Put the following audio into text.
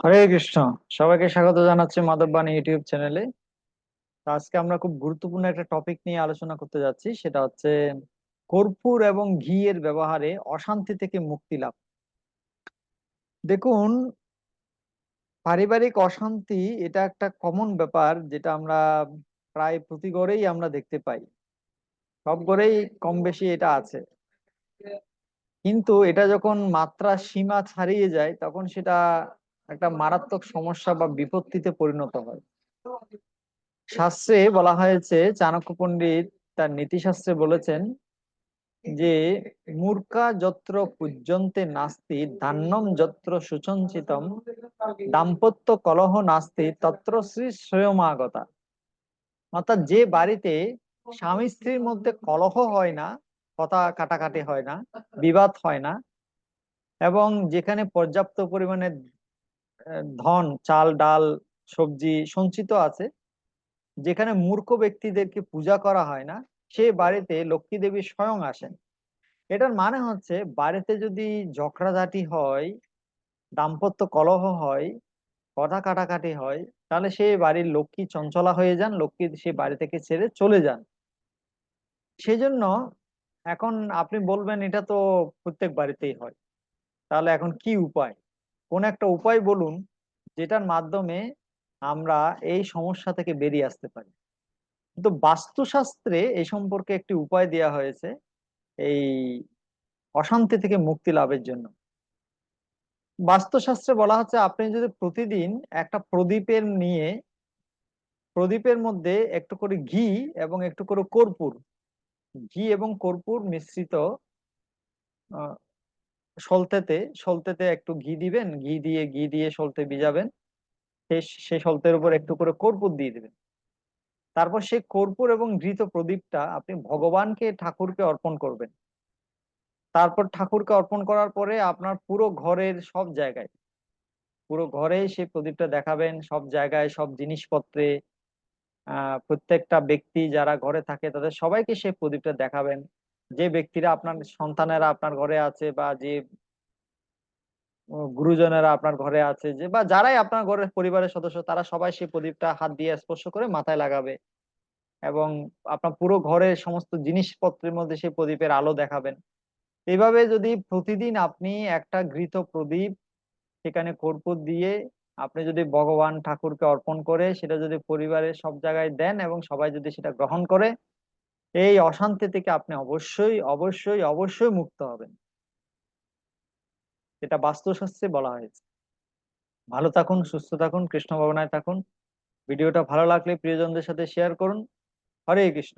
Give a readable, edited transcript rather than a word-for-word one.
হরে কৃষ্ণ। সবাইকে স্বাগত জানাচ্ছি মাধববাণী ইউটিউব চ্যানেলে। তো আজকে আমরা খুব গুরুত্বপূর্ণ একটা টপিক নিয়ে আলোচনা করতে যাচ্ছি, সেটা হচ্ছে কর্পূর এবং ঘি এর ব্যবহারে অশান্তি থেকে মুক্তি লাভ। দেখুন, পারিবারিক অশান্তি এটা একটা কমন ব্যাপার, যেটা আমরা প্রায় প্রতি ঘরেই আমরা দেখতে পাই। সব ঘরেই কম বেশি এটা আছে, কিন্তু এটা যখন মাত্রা সীমা ছাড়িয়ে যায় তখন সেটা একটা মারাত্মক সমস্যা বা বিপত্তিতে পরিণত হয়। শাস্ত্রে বলা হয়েছে, চাণক্য পণ্ডিত তার নীতিশাস্ত্রে বলেছেন যে মূর্খা যত্র পূজ্যন্তে নাস্তি ধান্যম যত্র সুসঞ্চিতম দাম্পত্য কলহ নাস্তি তত্র শ্রী শ্রেয়মাগতা। অর্থাৎ যে বাড়িতে স্বামী স্ত্রীর মধ্যে কলহ হয় না, কথা কাটাকাটি হয় না, বিবাদ হয় না, এবং যেখানে পর্যাপ্ত পরিমাণে ধন চাল ডাল সবজি সঞ্চিত আছে, যেখানে মূর্খ ব্যক্তিদেরকে পূজা করা হয় না, সেই বাড়িতে লক্ষ্মী দেবী স্বয়ং আসেন। এটার মানে হচ্ছে, বাড়িতে যদি ঝগড়াঝাটি হয়, দাম্পত্য কলহ হয়, কথা কাটাকাটি হয়, তাহলে সেই বাড়ির লক্ষ্মী চঞ্চলা হয়ে যান, লক্ষ্মী সেই বাড়ি থেকে ছেড়ে চলে যান। সেজন্য এখন আপনি বলবেন এটা তো প্রত্যেক বাড়িতেই হয়, তাহলে এখন কি উপায়? কোন একটা উপায় বলুন, যেটার মাধ্যমে আমরা এই সমস্যা থেকে বেরিয়ে আসতে পারি। কিন্তু বাস্তুশাস্ত্রে এই সম্পর্কে একটি উপায় দেওয়া হয়েছে এই অশান্তি থেকে মুক্তি লাভের জন্য। বাস্তুশাস্ত্রে বলা হচ্ছে, আপনি যদি প্রতিদিন একটা প্রদীপের মধ্যে একটু করে ঘি এবং একটু করে কর্পূর, ঘি এবং কর্পূর মিশ্রিত আহ, সলতেতে সলতেতে একটু ঘি দিবেন, ঘি দিয়ে সলতে ভিজাবেন, সেই সলতের উপর একটু করে কর্পূর দিয়ে দিবেন। তারপর সেই কর্পূর এবং ঘৃত প্রদীপটা আপনি ভগবানকে ঠাকুরকে অর্পণ করবেন। তারপর ঠাকুরকে অর্পণ করার পরে আপনার পুরো ঘরের সব জায়গায়, পুরো ঘরে সেই প্রদীপটা দেখাবেন, সব জায়গায় সব জিনিসপত্রে, প্রত্যেকটা ব্যক্তি যারা ঘরে থাকে তাদের সবাইকে সেই প্রদীপটা দেখাবেন। যে ব্যক্তিরা আপনার সন্তানেরা আপনার ঘরে আছে, বা যে গুরুজনেরা আপনার ঘরে আছে, যে বা যারাই আপনার ঘরের পরিবারের সদস্য, তারা সবাই সেই প্রদীপটা হাত দিয়ে স্পর্শ করে মাথায় লাগাবে, এবং আপনার পুরো ঘরের সমস্ত জিনিসপত্রের মধ্যে সেই প্রদীপের আলো দেখাবেন। এইভাবে যদি প্রতিদিন আপনি একটা ঘৃত প্রদীপ, সেখানে কর্পূর দিয়ে আপনি যদি ভগবান ঠাকুরকে অর্পণ করে সেটা যদি পরিবারের সব জায়গায় দেন এবং সবাই যদি সেটা গ্রহণ করে, এই অশান্তি থেকে আপনি অবশ্যই অবশ্যই অবশ্যই মুক্ত হবেন। এটা বাস্তুশাস্ত্রে বলা হয়েছে। ভালো থাকুন, সুস্থ থাকুন, কৃষ্ণ ভাবনায় থাকুন। ভিডিওটা ভালো লাগলে প্রিয়জনদের সাথে শেয়ার করুন। হরে কৃষ্ণ।